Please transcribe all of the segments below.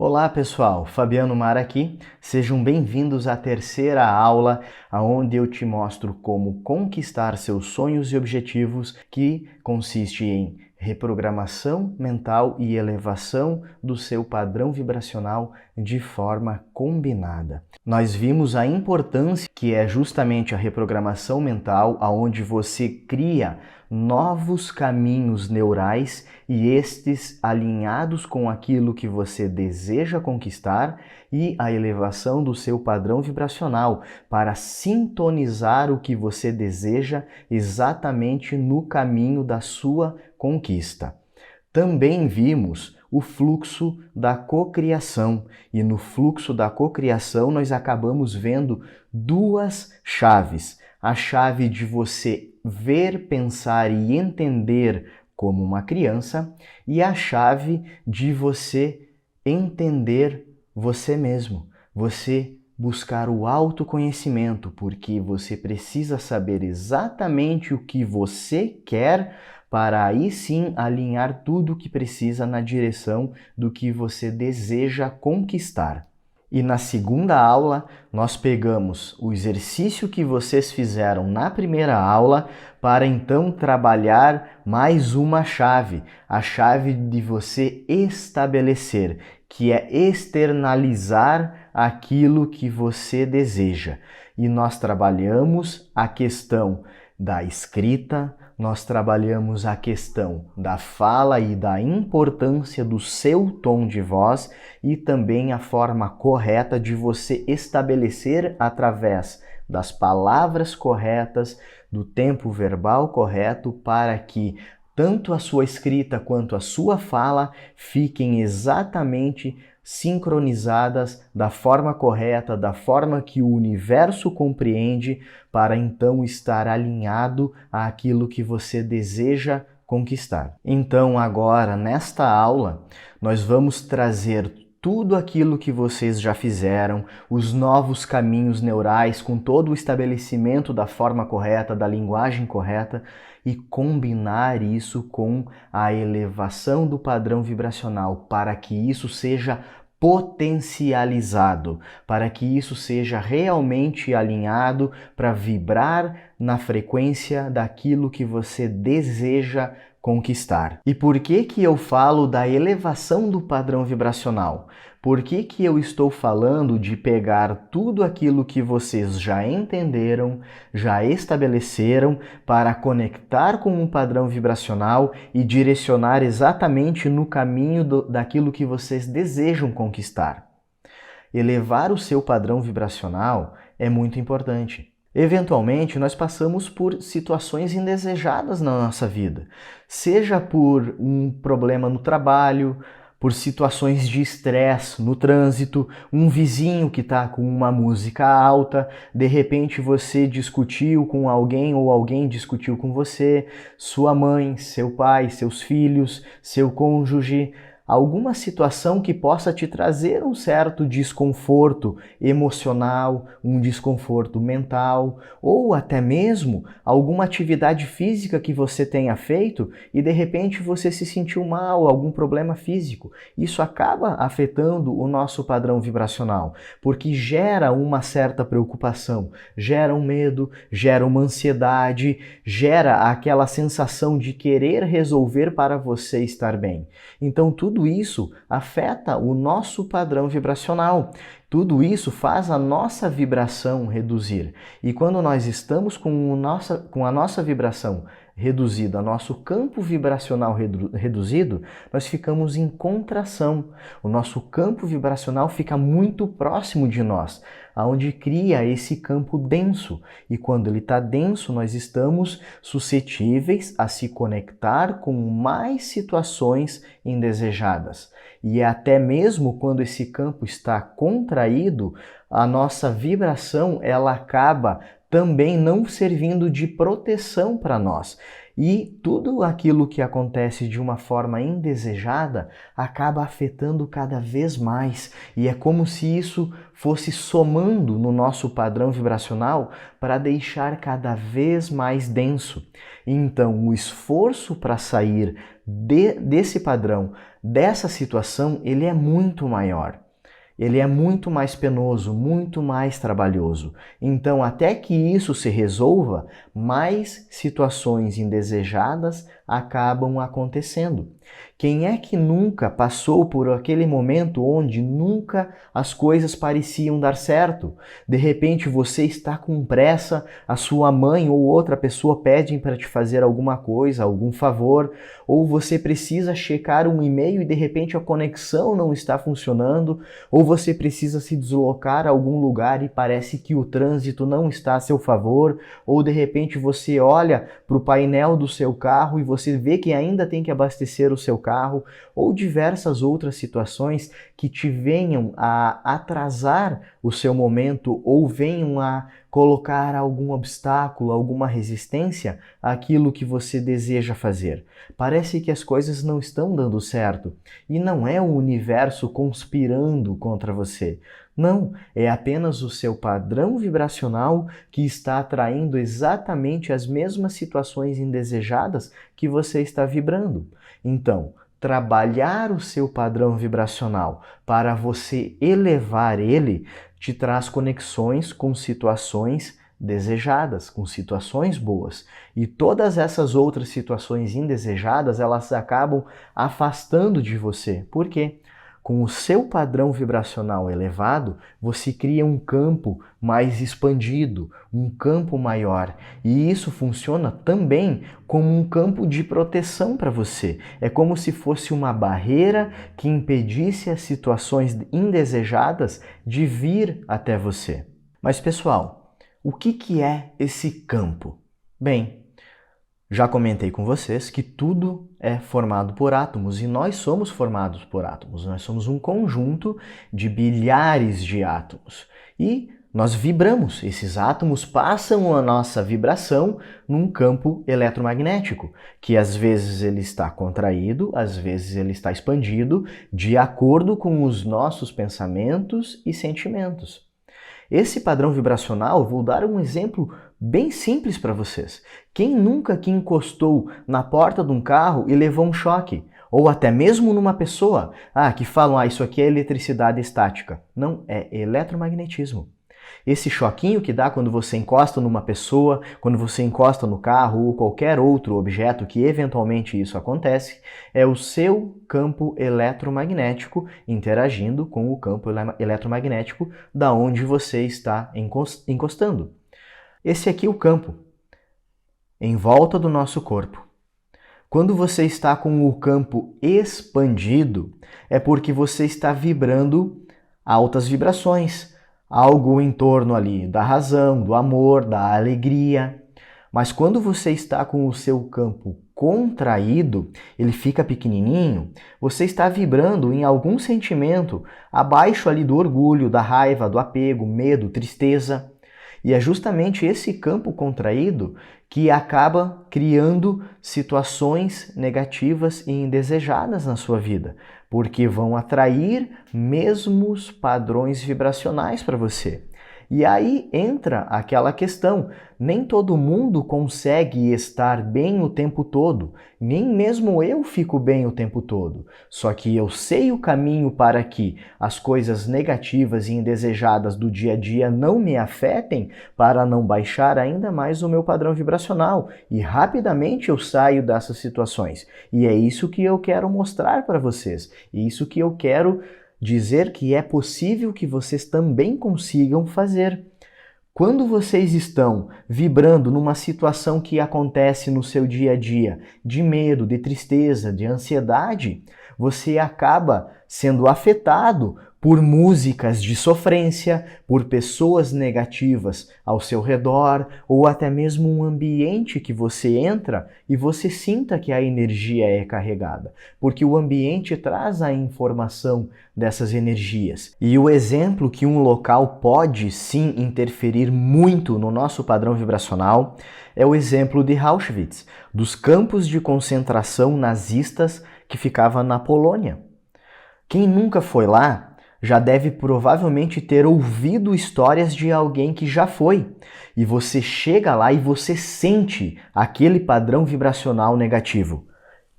Olá pessoal, Fabiano Mar aqui. Sejam bem-vindos à terceira aula, onde eu te mostro como conquistar seus sonhos e objetivos, que consiste em reprogramação mental e elevação do seu padrão vibracional de forma combinada. Nós vimos a importância que é justamente a reprogramação mental, onde você cria novos caminhos neurais e estes alinhados com aquilo que você deseja conquistar e a elevação do seu padrão vibracional para sintonizar o que você deseja exatamente no caminho da sua conquista. Também vimos o fluxo da cocriação e no fluxo da cocriação nós acabamos vendo duas chaves. A chave de você ver, pensar e entender como uma criança e a chave de você entender você mesmo, você buscar o autoconhecimento, porque você precisa saber exatamente o que você quer para aí sim alinhar tudo o que precisa na direção do que você deseja conquistar. E na segunda aula, nós pegamos o exercício que vocês fizeram na primeira aula para então trabalhar mais uma chave, a chave de você estabelecer, que é externalizar aquilo que você deseja. E nós trabalhamos a questão da escrita, nós trabalhamos a questão da fala e da importância do seu tom de voz e também a forma correta de você estabelecer através das palavras corretas, do tempo verbal correto, para que tanto a sua escrita quanto a sua fala fiquem exatamente sincronizadas da forma correta, da forma que o universo compreende, para então estar alinhado àquilo que você deseja conquistar. Então, agora, nesta aula, nós vamos trazer tudo aquilo que vocês já fizeram, os novos caminhos neurais com todo o estabelecimento da forma correta, da linguagem correta e combinar isso com a elevação do padrão vibracional para que isso seja potencializado, para que isso seja realmente alinhado para vibrar na frequência daquilo que você deseja conquistar. E por que que eu falo da elevação do padrão vibracional? Por que que eu estou falando de pegar tudo aquilo que vocês já entenderam, já estabeleceram, para conectar com um padrão vibracional e direcionar exatamente no caminho daquilo que vocês desejam conquistar? Elevar o seu padrão vibracional é muito importante. Eventualmente, nós passamos por situações indesejadas na nossa vida, seja por um problema no trabalho, por situações de estresse no trânsito, um vizinho que está com uma música alta, de repente você discutiu com alguém ou alguém discutiu com você, sua mãe, seu pai, seus filhos, seu cônjuge, alguma situação que possa te trazer um certo desconforto emocional, um desconforto mental, ou até mesmo alguma atividade física que você tenha feito e de repente você se sentiu mal, algum problema físico. Isso acaba afetando o nosso padrão vibracional, porque gera uma certa preocupação, gera um medo, gera uma ansiedade, gera aquela sensação de querer resolver para você estar bem. Então tudo isso afeta o nosso padrão vibracional. Tudo isso faz a nossa vibração reduzir. E quando nós estamos com a nossa vibração reduzida, nosso campo vibracional reduzido, nós ficamos em contração. O nosso campo vibracional fica muito próximo de nós, onde cria esse campo denso. E quando ele está denso, nós estamos suscetíveis a se conectar com mais situações indesejadas. E até mesmo quando esse campo está contraído, a nossa vibração ela acaba também não servindo de proteção para nós. E tudo aquilo que acontece de uma forma indesejada acaba afetando cada vez mais. E é como se isso fosse somando no nosso padrão vibracional para deixar cada vez mais denso. Então, o esforço para sair desse padrão, dessa situação, ele é muito maior. Ele é muito mais penoso, muito mais trabalhoso. Então, até que isso se resolva, mais situações indesejadas acabam acontecendo. Quem é que nunca passou por aquele momento onde nunca as coisas pareciam dar certo? De repente você está com pressa, a sua mãe ou outra pessoa pedem para te fazer alguma coisa, algum favor, ou você precisa checar um e-mail e de repente a conexão não está funcionando, ou você precisa se deslocar a algum lugar e parece que o trânsito não está a seu favor, ou de repente você olha para o painel do seu carro e você vê que ainda tem que abastecer o seu carro, ou diversas outras situações que te venham a atrasar o seu momento ou venham a colocar algum obstáculo, alguma resistência àquilo que você deseja fazer. Parece que as coisas não estão dando certo e não é o universo conspirando contra você. Não, é apenas o seu padrão vibracional que está atraindo exatamente as mesmas situações indesejadas que você está vibrando. Então, trabalhar o seu padrão vibracional para você elevar ele te traz conexões com situações desejadas, com situações boas. E todas essas outras situações indesejadas, elas acabam afastando de você. Por quê? Com o seu padrão vibracional elevado, você cria um campo mais expandido, um campo maior. E isso funciona também como um campo de proteção para você. É como se fosse uma barreira que impedisse as situações indesejadas de vir até você. Mas, pessoal, o que é esse campo? Bem, já comentei com vocês que tudo é formado por átomos e nós somos formados por átomos. Nós somos um conjunto de bilhares de átomos e nós vibramos. Esses átomos passam a nossa vibração num campo eletromagnético, que às vezes ele está contraído, às vezes ele está expandido, de acordo com os nossos pensamentos e sentimentos. Esse padrão vibracional, vou dar um exemplo bem simples para vocês. Quem nunca que encostou na porta de um carro e levou um choque? Ou até mesmo numa pessoa, que falam, isso aqui é eletricidade estática. Não, é eletromagnetismo. Esse choquinho que dá quando você encosta numa pessoa, quando você encosta no carro ou qualquer outro objeto que eventualmente isso acontece, é o seu campo eletromagnético interagindo com o campo eletromagnético da onde você está encostando. Esse aqui é o campo em volta do nosso corpo. Quando você está com o campo expandido, é porque você está vibrando altas vibrações, algo em torno ali da razão, do amor, da alegria. Mas quando você está com o seu campo contraído, ele fica pequenininho, você está vibrando em algum sentimento abaixo ali do orgulho, da raiva, do apego, medo, tristeza. E é justamente esse campo contraído que acaba criando situações negativas e indesejadas na sua vida, porque vão atrair mesmos padrões vibracionais para você. E aí entra aquela questão, nem todo mundo consegue estar bem o tempo todo, nem mesmo eu fico bem o tempo todo. Só que eu sei o caminho para que as coisas negativas e indesejadas do dia a dia não me afetem, para não baixar ainda mais o meu padrão vibracional. E rapidamente eu saio dessas situações. E é isso que eu quero mostrar para vocês. E isso que eu quero dizer que é possível que vocês também consigam fazer. Quando vocês estão vibrando numa situação que acontece no seu dia a dia, de medo, de tristeza, de ansiedade, você acaba sendo afetado por músicas de sofrência, por pessoas negativas ao seu redor, ou até mesmo um ambiente que você entra e você sinta que a energia é carregada, porque o ambiente traz a informação dessas energias. E o exemplo que um local pode sim interferir muito no nosso padrão vibracional é o exemplo de Auschwitz, dos campos de concentração nazistas que ficava na Polônia. Quem nunca foi lá já deve provavelmente ter ouvido histórias de alguém que já foi. E você chega lá e você sente aquele padrão vibracional negativo.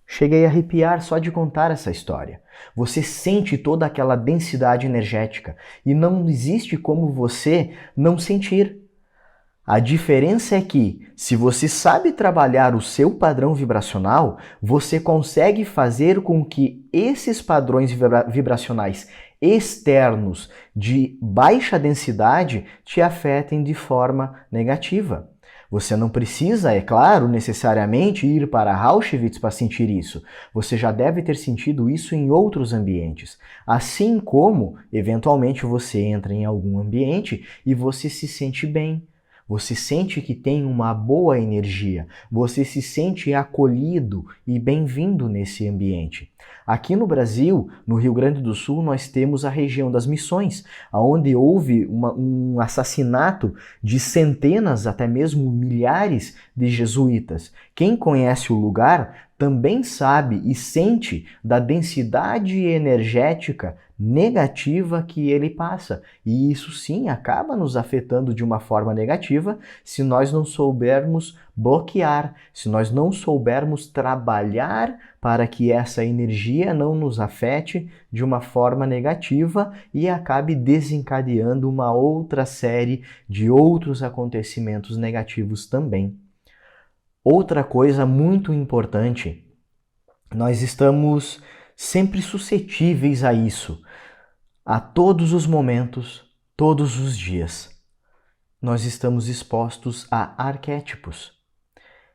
Cheguei a arrepiar só de contar essa história. Você sente toda aquela densidade energética e não existe como você não sentir. A diferença é que, se você sabe trabalhar o seu padrão vibracional, você consegue fazer com que esses padrões vibracionais externos de baixa densidade te afetem de forma negativa. Você não precisa, é claro, necessariamente ir para Auschwitz para sentir isso. Você já deve ter sentido isso em outros ambientes. Assim como, eventualmente, você entra em algum ambiente e você se sente bem. Você sente que tem uma boa energia, você se sente acolhido e bem-vindo nesse ambiente. Aqui no Brasil, no Rio Grande do Sul, nós temos a região das Missões, onde houve um assassinato de centenas, até mesmo milhares de jesuítas. Quem conhece o lugar também sabe e sente da densidade energética negativa que ele passa. E isso sim acaba nos afetando de uma forma negativa se nós não soubermos bloquear, se nós não soubermos trabalhar para que essa energia não nos afete de uma forma negativa e acabe desencadeando uma outra série de outros acontecimentos negativos também. Outra coisa muito importante, nós estamos sempre suscetíveis a isso, a todos os momentos, todos os dias. Nós estamos expostos a arquétipos,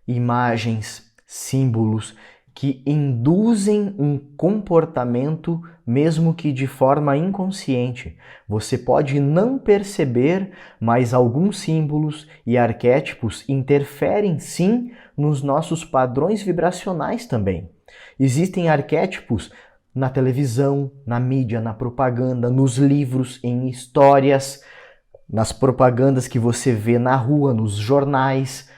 imagens, símbolos que induzem um comportamento mesmo que de forma inconsciente. Você pode não perceber, mas alguns símbolos e arquétipos interferem sim nos nossos padrões vibracionais também. Existem arquétipos na televisão, na mídia, na propaganda, nos livros, em histórias, nas propagandas que você vê na rua, nos jornais,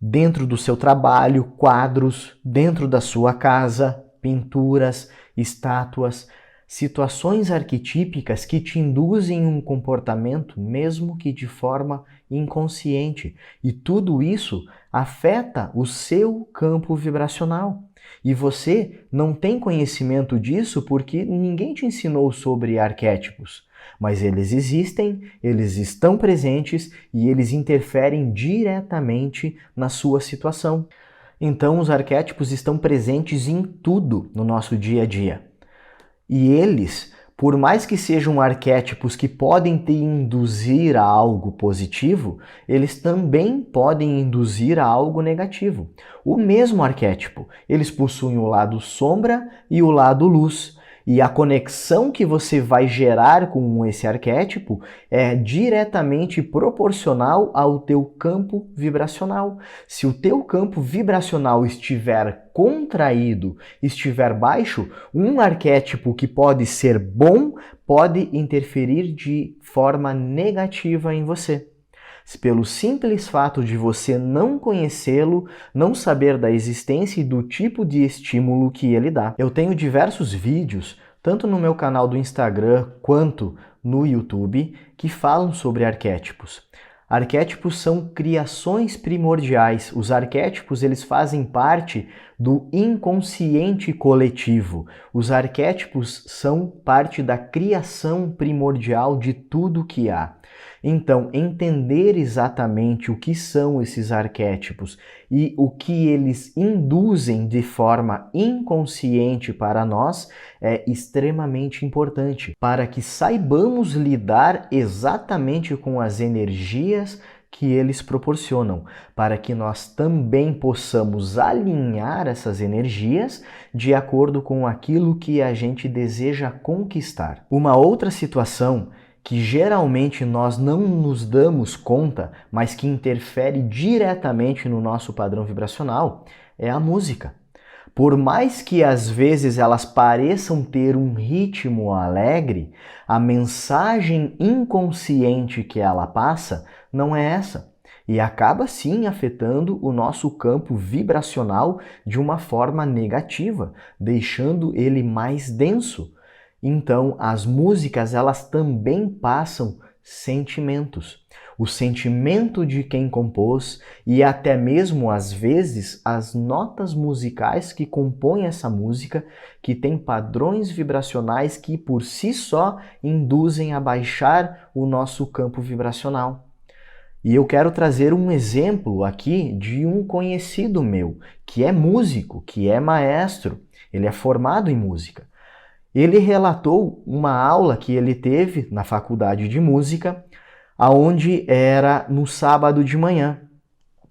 dentro do seu trabalho, quadros, dentro da sua casa, pinturas, estátuas, situações arquetípicas que te induzem um comportamento, mesmo que de forma inconsciente. E tudo isso afeta o seu campo vibracional. E você não tem conhecimento disso porque ninguém te ensinou sobre arquétipos. Mas eles existem, eles estão presentes e eles interferem diretamente na sua situação. Então, os arquétipos estão presentes em tudo no nosso dia a dia. E eles, por mais que sejam arquétipos que podem te induzir a algo positivo, eles também podem induzir a algo negativo. O mesmo arquétipo, eles possuem o lado sombra e o lado luz. E a conexão que você vai gerar com esse arquétipo é diretamente proporcional ao teu campo vibracional. Se o teu campo vibracional estiver contraído, estiver baixo, um arquétipo que pode ser bom pode interferir de forma negativa em você. Pelo simples fato de você não conhecê-lo, não saber da existência e do tipo de estímulo que ele dá. Eu tenho diversos vídeos, tanto no meu canal do Instagram quanto no YouTube, que falam sobre arquétipos. Arquétipos são criações primordiais. Os arquétipos, eles fazem parte do inconsciente coletivo. Os arquétipos são parte da criação primordial de tudo que há. Então, entender exatamente o que são esses arquétipos e o que eles induzem de forma inconsciente para nós é extremamente importante para que saibamos lidar exatamente com as energias que eles proporcionam, para que nós também possamos alinhar essas energias de acordo com aquilo que a gente deseja conquistar. Uma outra situação que geralmente nós não nos damos conta, mas que interfere diretamente no nosso padrão vibracional, é a música. Por mais que às vezes elas pareçam ter um ritmo alegre, a mensagem inconsciente que ela passa não é essa. E acaba sim afetando o nosso campo vibracional de uma forma negativa, deixando ele mais denso. Então, as músicas elas também passam sentimentos. O sentimento de quem compôs e até mesmo, às vezes, as notas musicais que compõem essa música, que tem padrões vibracionais que, por si só, induzem a baixar o nosso campo vibracional. E eu quero trazer um exemplo aqui de um conhecido meu, que é músico, que é maestro, ele é formado em música. Ele relatou uma aula que ele teve na faculdade de música, aonde era no sábado de manhã.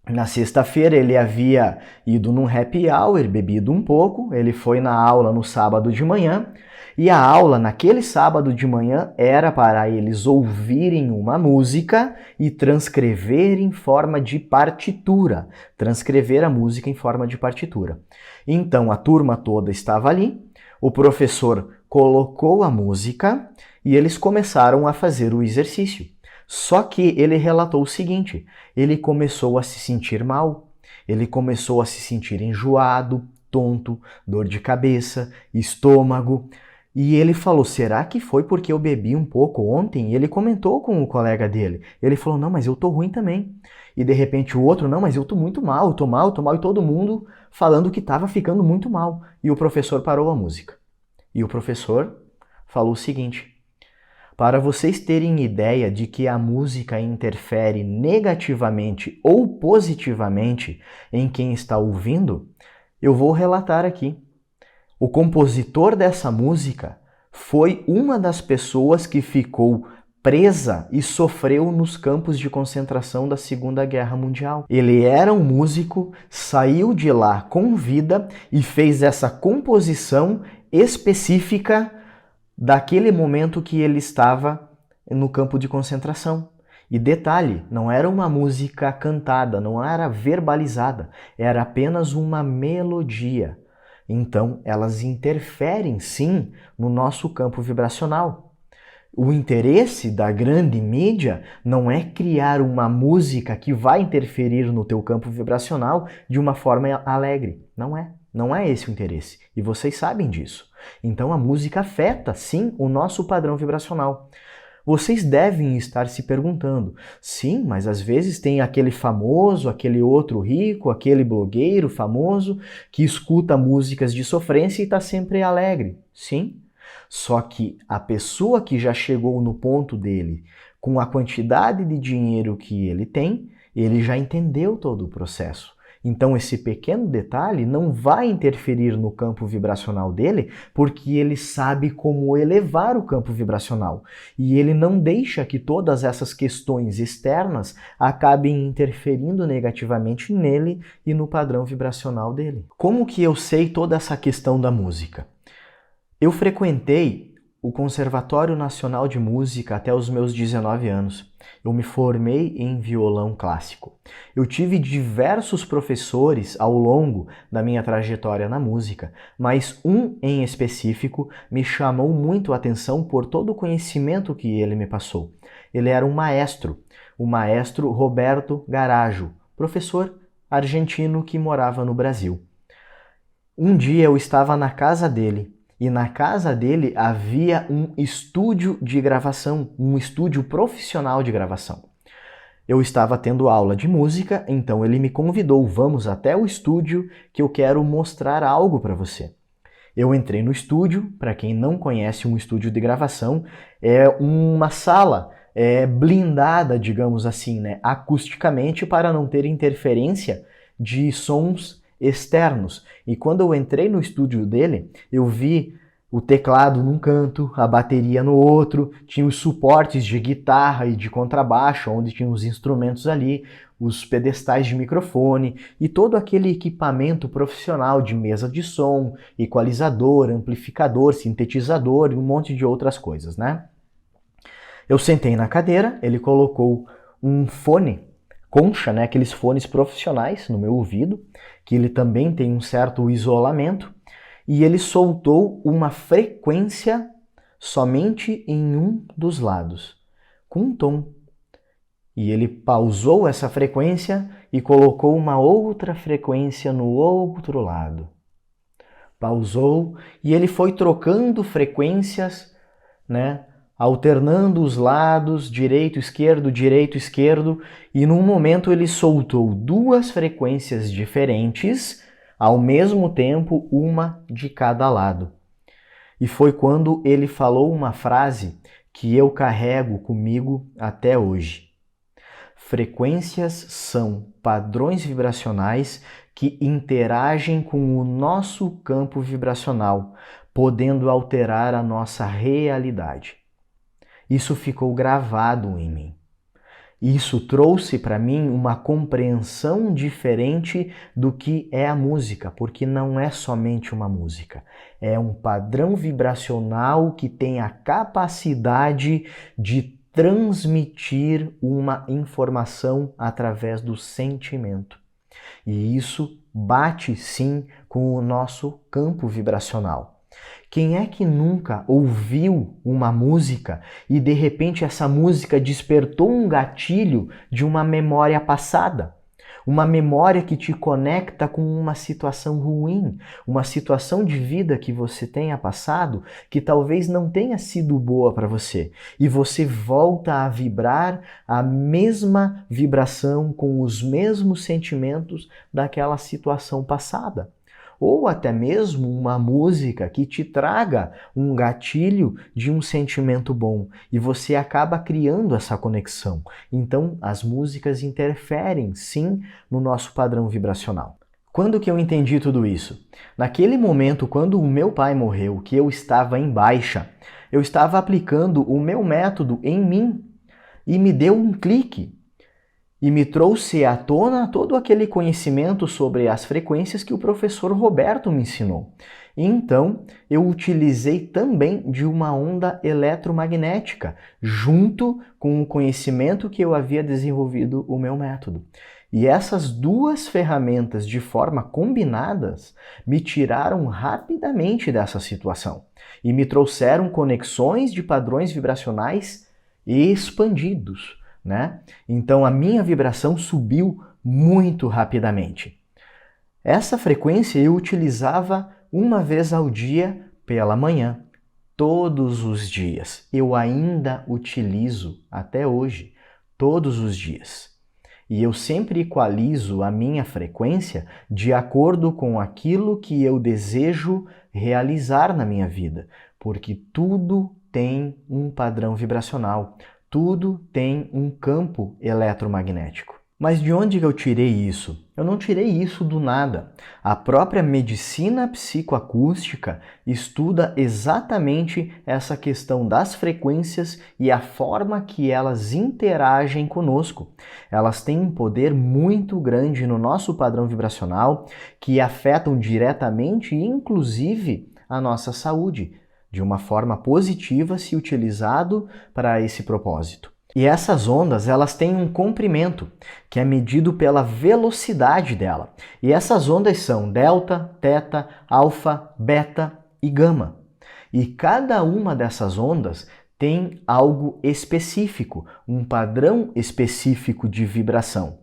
Na sexta-feira ele havia ido num happy hour, bebido um pouco, ele foi na aula no sábado de manhã, e a aula naquele sábado de manhã era para eles ouvirem uma música e transcrever em forma de partitura, transcrever a música em forma de partitura. Então a turma toda estava ali, o professor colocou a música e eles começaram a fazer o exercício. Só que ele relatou o seguinte, ele começou a se sentir mal, ele começou a se sentir enjoado, tonto, dor de cabeça, estômago. E ele falou, será que foi porque eu bebi um pouco ontem? E ele comentou com o colega dele. Ele falou, não, mas eu tô ruim também. E de repente o outro, não, mas eu tô muito mal, eu tô mal, eu tô mal. E todo mundo falando que estava ficando muito mal. E o professor parou a música. E o professor falou o seguinte, para vocês terem ideia de que a música interfere negativamente ou positivamente em quem está ouvindo, eu vou relatar aqui. O compositor dessa música foi uma das pessoas que ficou presa e sofreu nos campos de concentração da Segunda Guerra Mundial. Ele era um músico, saiu de lá com vida e fez essa composição específica daquele momento que ele estava no campo de concentração. E detalhe, não era uma música cantada, não era verbalizada, era apenas uma melodia. Então, elas interferem sim no nosso campo vibracional. O interesse da grande mídia não é criar uma música que vai interferir no teu campo vibracional de uma forma alegre. Não é. Não é esse o interesse. E vocês sabem disso. Então a música afeta, sim, o nosso padrão vibracional. Vocês devem estar se perguntando, sim, mas às vezes tem aquele famoso, aquele outro rico, aquele blogueiro famoso que escuta músicas de sofrência e está sempre alegre. Sim, só que a pessoa que já chegou no ponto dele, com a quantidade de dinheiro que ele tem, ele já entendeu todo o processo. Então esse pequeno detalhe não vai interferir no campo vibracional dele, porque ele sabe como elevar o campo vibracional. E ele não deixa que todas essas questões externas acabem interferindo negativamente nele e no padrão vibracional dele. Como que eu sei toda essa questão da música? Eu frequentei o Conservatório Nacional de Música até os meus 19 anos. Eu me formei em violão clássico. Eu tive diversos professores ao longo da minha trajetória na música, mas um em específico me chamou muito a atenção por todo o conhecimento que ele me passou. Ele era um maestro, o maestro Roberto Garajo, professor argentino que morava no Brasil. Um dia eu estava na casa dele, e na casa dele havia um estúdio de gravação, um estúdio profissional de gravação. Eu estava tendo aula de música, então ele me convidou, vamos até o estúdio que eu quero mostrar algo para você. Eu entrei no estúdio, para quem não conhece um estúdio de gravação, é uma sala blindada, digamos assim, né, acusticamente para não ter interferência de sons externos. E quando eu entrei no estúdio dele, eu vi o teclado num canto, a bateria no outro, tinha os suportes de guitarra e de contrabaixo, onde tinha os instrumentos ali, os pedestais de microfone e todo aquele equipamento profissional de mesa de som, equalizador, amplificador, sintetizador e um monte de outras coisas, né? Eu sentei na cadeira, ele colocou um fone concha, né, aqueles fones profissionais no meu ouvido, que ele também tem um certo isolamento, e ele soltou uma frequência somente em um dos lados, com um tom. E ele pausou essa frequência e colocou uma outra frequência no outro lado. Pausou e ele foi trocando frequências, né? Alternando os lados, direito, esquerdo, e num momento ele soltou duas frequências diferentes, ao mesmo tempo, uma de cada lado. E foi quando ele falou uma frase que eu carrego comigo até hoje. Frequências são padrões vibracionais que interagem com o nosso campo vibracional, podendo alterar a nossa realidade. Isso ficou gravado em mim. Isso trouxe para mim uma compreensão diferente do que é a música, porque não é somente uma música. É um padrão vibracional que tem a capacidade de transmitir uma informação através do sentimento. E isso bate sim com o nosso campo vibracional. Quem é que nunca ouviu uma música e de repente essa música despertou um gatilho de uma memória passada? Uma memória que te conecta com uma situação ruim, uma situação de vida que você tenha passado que talvez não tenha sido boa para você. E você volta a vibrar a mesma vibração com os mesmos sentimentos daquela situação passada. Ou até mesmo uma música que te traga um gatilho de um sentimento bom e você acaba criando essa conexão. Então, as músicas interferem, sim, no nosso padrão vibracional. Quando que eu entendi tudo isso? Naquele momento, quando o meu pai morreu, que eu estava em baixa, eu estava aplicando o meu método em mim e me deu um clique. E me trouxe à tona todo aquele conhecimento sobre as frequências que o professor Roberto me ensinou. Então, eu utilizei também de uma onda eletromagnética, junto com o conhecimento que eu havia desenvolvido o meu método. E essas duas ferramentas, de forma combinadas, me tiraram rapidamente dessa situação e me trouxeram conexões de padrões vibracionais expandidos. Né? Então a minha vibração subiu muito rapidamente. Essa frequência eu utilizava uma vez ao dia pela manhã, todos os dias. Eu ainda utilizo até hoje, todos os dias. E eu sempre equalizo a minha frequência de acordo com aquilo que eu desejo realizar na minha vida, porque tudo tem um padrão vibracional. Tudo tem um campo eletromagnético. Mas de onde eu tirei isso? Eu não tirei isso do nada. A própria medicina psicoacústica estuda exatamente essa questão das frequências e a forma que elas interagem conosco. Elas têm um poder muito grande no nosso padrão vibracional que afetam diretamente, inclusive, a nossa saúde, de uma forma positiva se utilizado para esse propósito. E essas ondas, elas têm um comprimento, que é medido pela velocidade dela. E essas ondas são delta, teta, alfa, beta e gama. E cada uma dessas ondas tem algo específico, um padrão específico de vibração.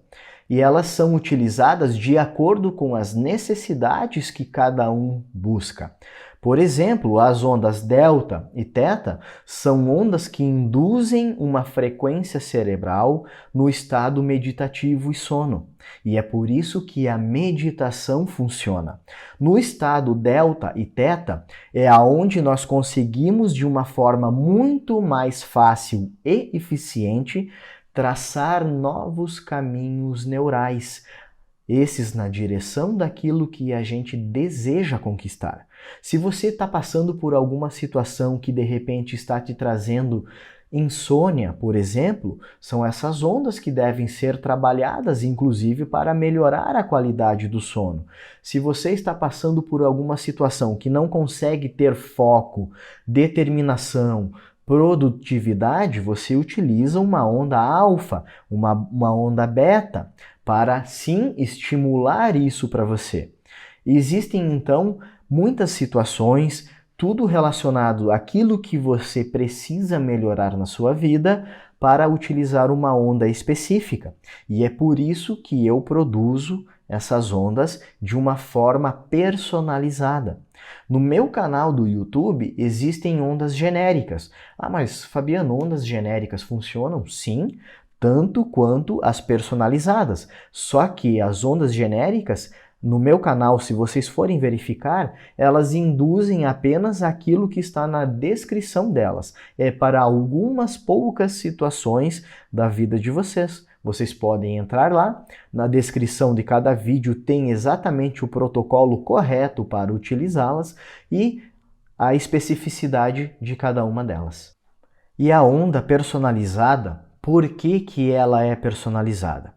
E elas são utilizadas de acordo com as necessidades que cada um busca. Por exemplo, as ondas delta e teta são ondas que induzem uma frequência cerebral no estado meditativo e sono. E é por isso que a meditação funciona. No estado delta e teta é aonde nós conseguimos de uma forma muito mais fácil e eficiente traçar novos caminhos neurais, esses na direção daquilo que a gente deseja conquistar. Se você está passando por alguma situação que de repente está te trazendo insônia, por exemplo, são essas ondas que devem ser trabalhadas, inclusive, para melhorar a qualidade do sono. Se você está passando por alguma situação que não consegue ter foco, determinação, produtividade, você utiliza uma onda alfa, uma onda beta, para sim estimular isso para você. Existem então muitas situações, tudo relacionado àquilo que você precisa melhorar na sua vida para utilizar uma onda específica. E é por isso que eu produzo essas ondas de uma forma personalizada. No meu canal do YouTube existem ondas genéricas. Ah, mas Fabiano, ondas genéricas funcionam? Sim, tanto quanto as personalizadas. Só que as ondas genéricas, no meu canal, se vocês forem verificar, elas induzem apenas aquilo que está na descrição delas. É para algumas poucas situações da vida de vocês. Vocês podem entrar lá, na descrição de cada vídeo tem exatamente o protocolo correto para utilizá-las e a especificidade de cada uma delas. E a onda personalizada, por que ela é personalizada?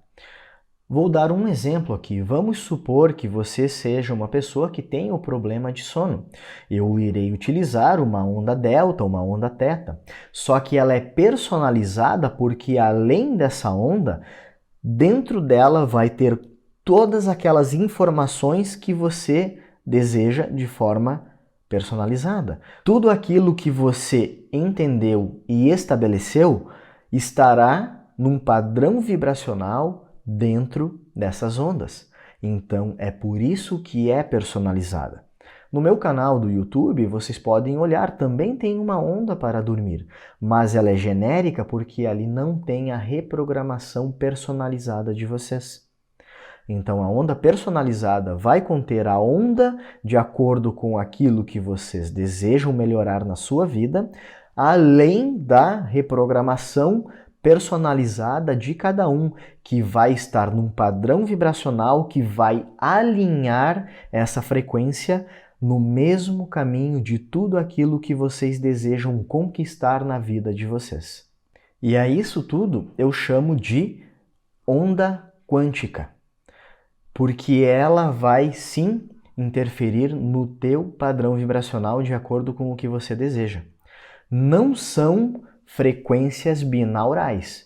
Vou dar um exemplo aqui. Vamos supor que você seja uma pessoa que tem o problema de sono. Eu irei utilizar uma onda delta, uma onda teta. Só que ela é personalizada porque além dessa onda, dentro dela vai ter todas aquelas informações que você deseja de forma personalizada. Tudo aquilo que você entendeu e estabeleceu estará num padrão vibracional dentro dessas ondas. Então, é por isso que é personalizada. No meu canal do YouTube, vocês podem olhar, também tem uma onda para dormir, mas ela é genérica porque ali não tem a reprogramação personalizada de vocês. Então, a onda personalizada vai conter a onda de acordo com aquilo que vocês desejam melhorar na sua vida, além da reprogramação personalizada de cada um, que vai estar num padrão vibracional que vai alinhar essa frequência no mesmo caminho de tudo aquilo que vocês desejam conquistar na vida de vocês. E a isso tudo eu chamo de onda quântica, porque ela vai sim interferir no teu padrão vibracional de acordo com o que você deseja. Não são frequências binaurais.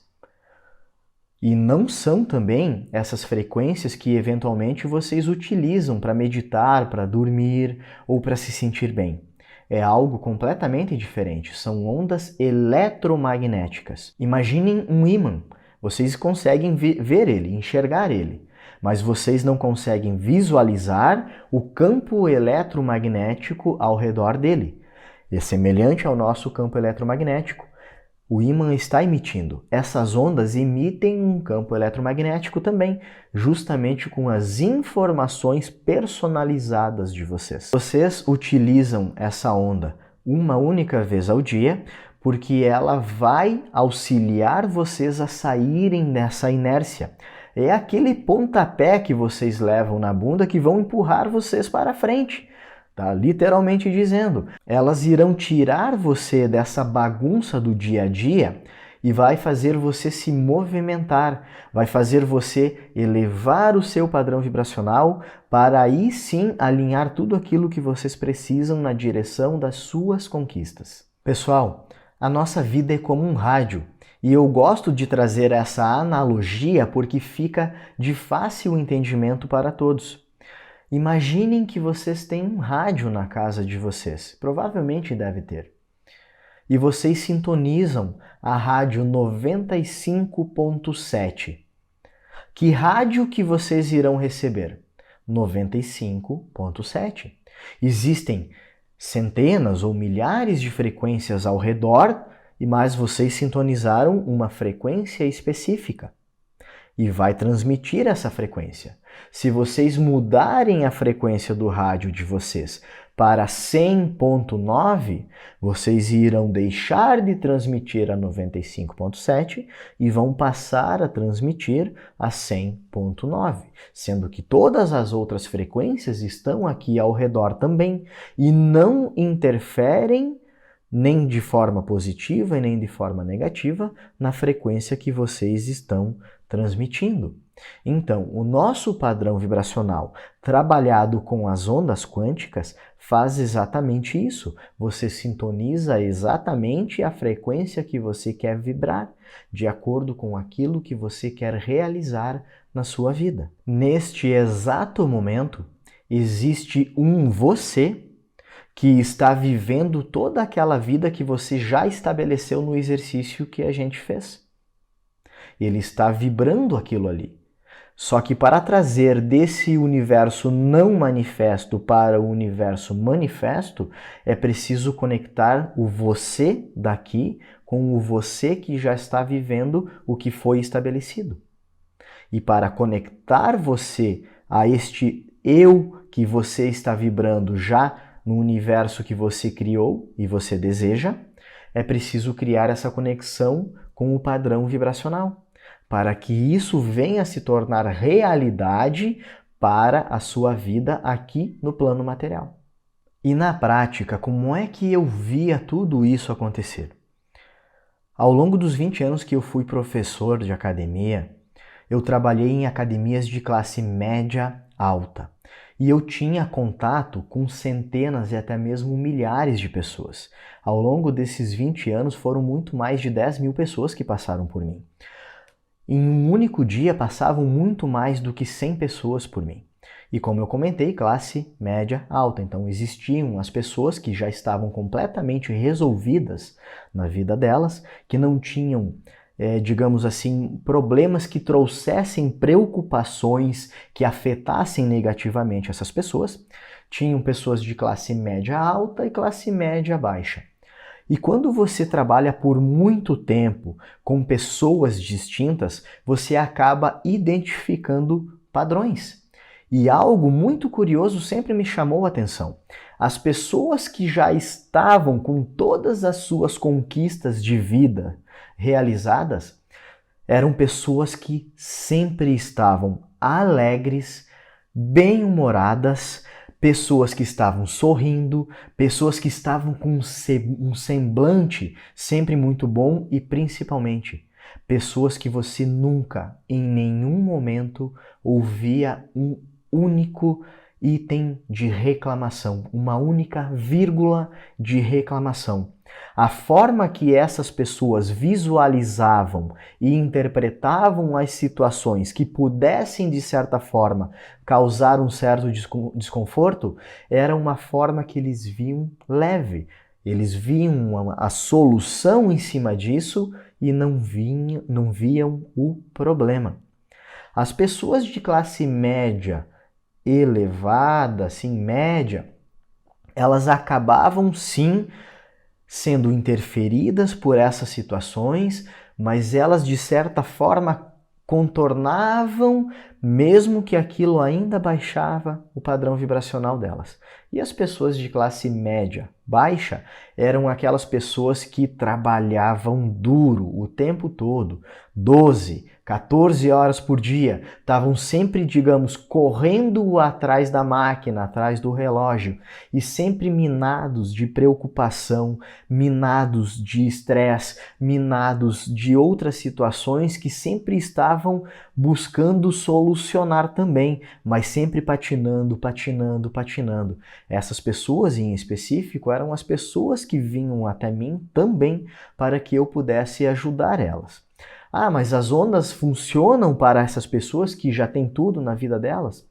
E não são também essas frequências que eventualmente vocês utilizam para meditar, para dormir ou para se sentir bem. É algo completamente diferente. São ondas eletromagnéticas. Imaginem um ímã. Vocês conseguem ver ele, enxergar ele, mas vocês não conseguem visualizar o campo eletromagnético ao redor dele. É semelhante ao nosso campo eletromagnético. O ímã está emitindo. Essas ondas emitem um campo eletromagnético também, justamente com as informações personalizadas de vocês. Vocês utilizam essa onda uma única vez ao dia, porque ela vai auxiliar vocês a saírem dessa inércia. É aquele pontapé que vocês levam na bunda que vão empurrar vocês para frente. Tá literalmente dizendo, elas irão tirar você dessa bagunça do dia a dia e vai fazer você se movimentar, vai fazer você elevar o seu padrão vibracional para aí sim alinhar tudo aquilo que vocês precisam na direção das suas conquistas. Pessoal, a nossa vida é como um rádio e eu gosto de trazer essa analogia porque fica de fácil entendimento para todos. Imaginem que vocês têm um rádio na casa de vocês, provavelmente deve ter. E vocês sintonizam a rádio 95.7. Que rádio que vocês irão receber? 95.7. Existem centenas ou milhares de frequências ao redor, mas vocês sintonizaram uma frequência específica. E vai transmitir essa frequência. Se vocês mudarem a frequência do rádio de vocês para 100.9, vocês irão deixar de transmitir a 95.7 e vão passar a transmitir a 100.9, sendo que todas as outras frequências estão aqui ao redor também e não interferem nem de forma positiva e nem de forma negativa na frequência que vocês estão transmitindo. Então, o nosso padrão vibracional trabalhado com as ondas quânticas faz exatamente isso. Você sintoniza exatamente a frequência que você quer vibrar, de acordo com aquilo que você quer realizar na sua vida. Neste exato momento, existe um você que está vivendo toda aquela vida que você já estabeleceu no exercício que a gente fez. Ele está vibrando aquilo ali. Só que para trazer desse universo não manifesto para o universo manifesto, é preciso conectar o você daqui com o você que já está vivendo o que foi estabelecido. E para conectar você a este eu que você está vibrando já no universo que você criou e você deseja, é preciso criar essa conexão com o padrão vibracional, para que isso venha a se tornar realidade para a sua vida aqui no plano material. E na prática, como é que eu via tudo isso acontecer? Ao longo dos 20 anos que eu fui professor de academia, eu trabalhei em academias de classe média alta. E eu tinha contato com centenas e até mesmo milhares de pessoas. Ao longo desses 20 anos foram muito mais de 10 mil pessoas que passaram por mim. Em um único dia passavam muito mais do que 100 pessoas por mim. E como eu comentei, classe média alta. Então existiam as pessoas que já estavam completamente resolvidas na vida delas, que não tinham digamos assim, problemas que trouxessem preocupações que afetassem negativamente essas pessoas. Tinham pessoas de classe média alta e classe média baixa. E quando você trabalha por muito tempo com pessoas distintas, você acaba identificando padrões. E algo muito curioso sempre me chamou a atenção. As pessoas que já estavam com todas as suas conquistas de vida realizadas eram pessoas que sempre estavam alegres, bem-humoradas, pessoas que estavam sorrindo, pessoas que estavam com um semblante sempre muito bom e principalmente pessoas que você nunca, em nenhum momento, ouvia um único item de reclamação, uma única vírgula de reclamação. A forma que essas pessoas visualizavam e interpretavam as situações que pudessem, de certa forma, causar um certo desconforto, era uma forma que eles viam leve. Eles viam a solução em cima disso e não viam o problema. As pessoas de classe média elevada, assim, média, elas acabavam sim sendo interferidas por essas situações, mas elas de certa forma contornavam, mesmo que aquilo ainda baixava o padrão vibracional delas. E as pessoas de classe média baixa eram aquelas pessoas que trabalhavam duro o tempo todo, 12, 14 horas por dia, estavam sempre, digamos, correndo atrás da máquina, atrás do relógio, e sempre minados de preocupação, minados de estresse, minados de outras situações que sempre estavam buscando solucionar também, mas sempre patinando, patinando, patinando. Essas pessoas em específico eram as pessoas que vinham até mim também para que eu pudesse ajudar elas. Ah, mas as ondas funcionam para essas pessoas que já têm tudo na vida delas?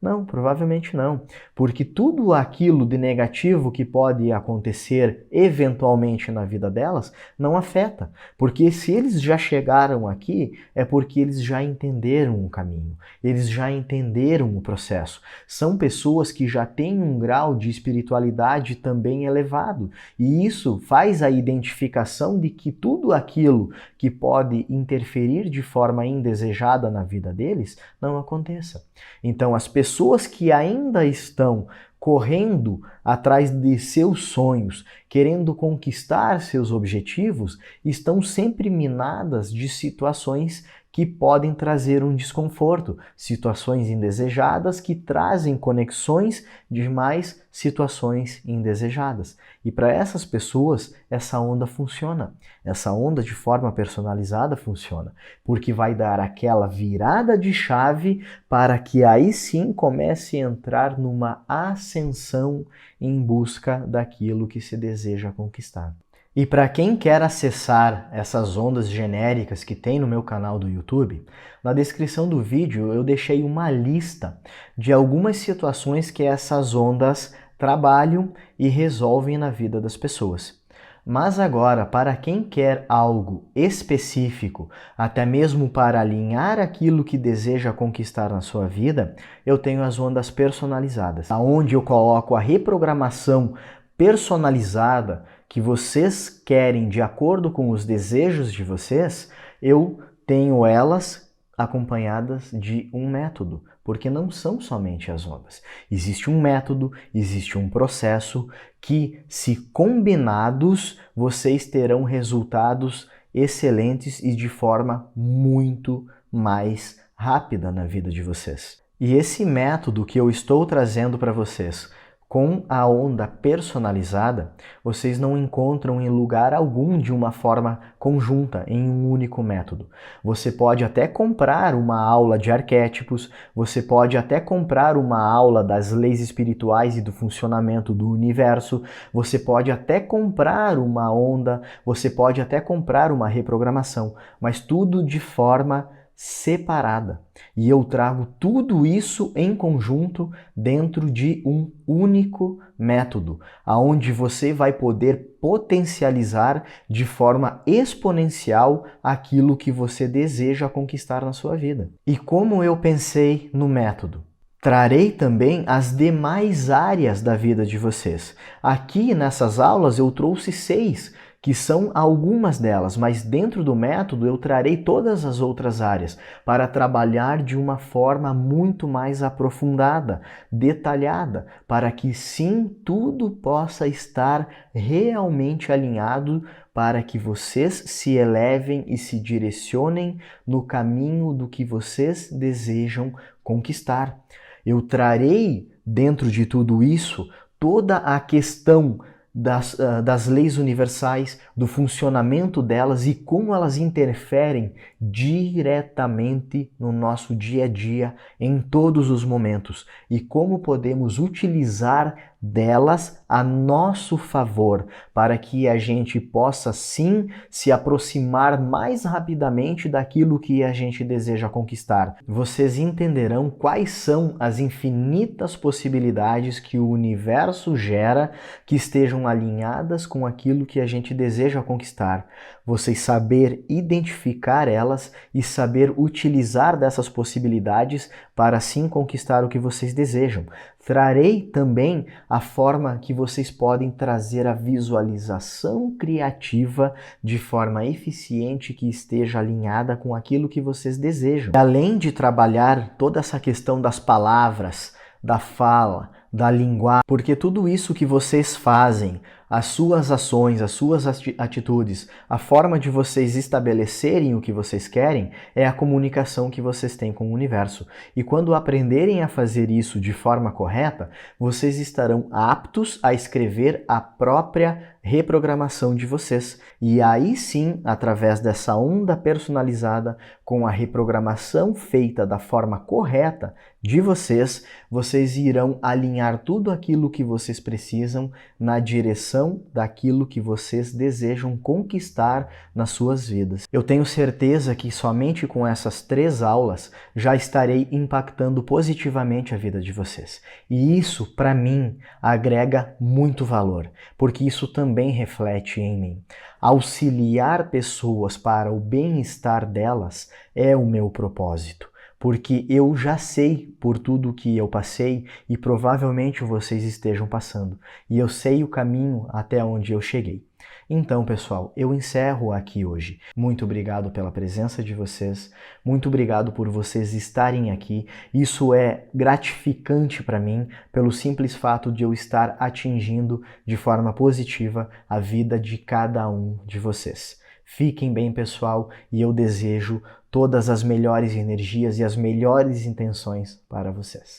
Não, provavelmente não, porque tudo aquilo de negativo que pode acontecer eventualmente na vida delas não afeta, porque se eles já chegaram aqui é porque eles já entenderam o caminho, eles já entenderam o processo. São pessoas que já têm um grau de espiritualidade também elevado e isso faz a identificação de que tudo aquilo que pode interferir de forma indesejada na vida deles não aconteça. Então as pessoas que ainda estão correndo atrás de seus sonhos, querendo conquistar seus objetivos, estão sempre minadas de situações que podem trazer um desconforto, situações indesejadas que trazem conexões de mais situações indesejadas. E para essas pessoas, essa onda funciona. Essa onda de forma personalizada funciona, porque vai dar aquela virada de chave para que aí sim comece a entrar numa ascensão em busca daquilo que se deseja conquistar. E para quem quer acessar essas ondas genéricas que tem no meu canal do YouTube, na descrição do vídeo eu deixei uma lista de algumas situações que essas ondas trabalham e resolvem na vida das pessoas. Mas agora, para quem quer algo específico, até mesmo para alinhar aquilo que deseja conquistar na sua vida, eu tenho as ondas personalizadas, onde eu coloco a reprogramação personalizada que vocês querem de acordo com os desejos de vocês. Eu tenho elas acompanhadas de um método, porque não são somente as ondas. Existe um método, existe um processo que, se combinados, vocês terão resultados excelentes e de forma muito mais rápida na vida de vocês. E esse método que eu estou trazendo para vocês, com a onda personalizada, vocês não encontram em lugar algum de uma forma conjunta, em um único método. Você pode até comprar uma aula de arquétipos, você pode até comprar uma aula das leis espirituais e do funcionamento do universo, você pode até comprar uma onda, você pode até comprar uma reprogramação, mas tudo de forma separada. E eu trago tudo isso em conjunto dentro de um único método, aonde você vai poder potencializar de forma exponencial aquilo que você deseja conquistar na sua vida. E como eu pensei no método? Trarei também as demais áreas da vida de vocês. Aqui nessas aulas eu trouxe 6, que são algumas delas, mas dentro do método eu trarei todas as outras áreas para trabalhar de uma forma muito mais aprofundada, detalhada, para que sim, tudo possa estar realmente alinhado para que vocês se elevem e se direcionem no caminho do que vocês desejam conquistar. Eu trarei dentro de tudo isso toda a questão das leis universais, do funcionamento delas e como elas interferem diretamente no nosso dia a dia, em todos os momentos, e como podemos utilizar delas a nosso favor, para que a gente possa sim se aproximar mais rapidamente daquilo que a gente deseja conquistar. Vocês entenderão quais são as infinitas possibilidades que o universo gera que estejam alinhadas com aquilo que a gente deseja conquistar. Vocês saber identificar elas e saber utilizar dessas possibilidades para assim conquistar o que vocês desejam. Trarei também a forma que vocês podem trazer a visualização criativa de forma eficiente que esteja alinhada com aquilo que vocês desejam. Além de trabalhar toda essa questão das palavras, da fala, da linguagem, porque tudo isso que vocês fazem, as suas ações, as suas atitudes, a forma de vocês estabelecerem o que vocês querem é a comunicação que vocês têm com o universo. E quando aprenderem a fazer isso de forma correta, vocês estarão aptos a escrever a própria reprogramação de vocês. E aí sim, através dessa onda personalizada, com a reprogramação feita da forma correta de vocês, vocês irão alinhar tudo aquilo que vocês precisam na direção daquilo que vocês desejam conquistar nas suas vidas. Eu tenho certeza que somente com essas 3 aulas já estarei impactando positivamente a vida de vocês. E isso, para mim, agrega muito valor, porque isso também reflete em mim. Auxiliar pessoas para o bem-estar delas é o meu propósito. porque eu já sei por tudo que eu passei e provavelmente vocês estejam passando, e eu sei o caminho até onde eu cheguei. Então, pessoal, eu encerro aqui hoje. Muito obrigado pela presença de vocês, muito obrigado por vocês estarem aqui. Isso é gratificante para mim, pelo simples fato de eu estar atingindo de forma positiva a vida de cada um de vocês. Fiquem bem, pessoal, e eu desejo todas as melhores energias e as melhores intenções para vocês.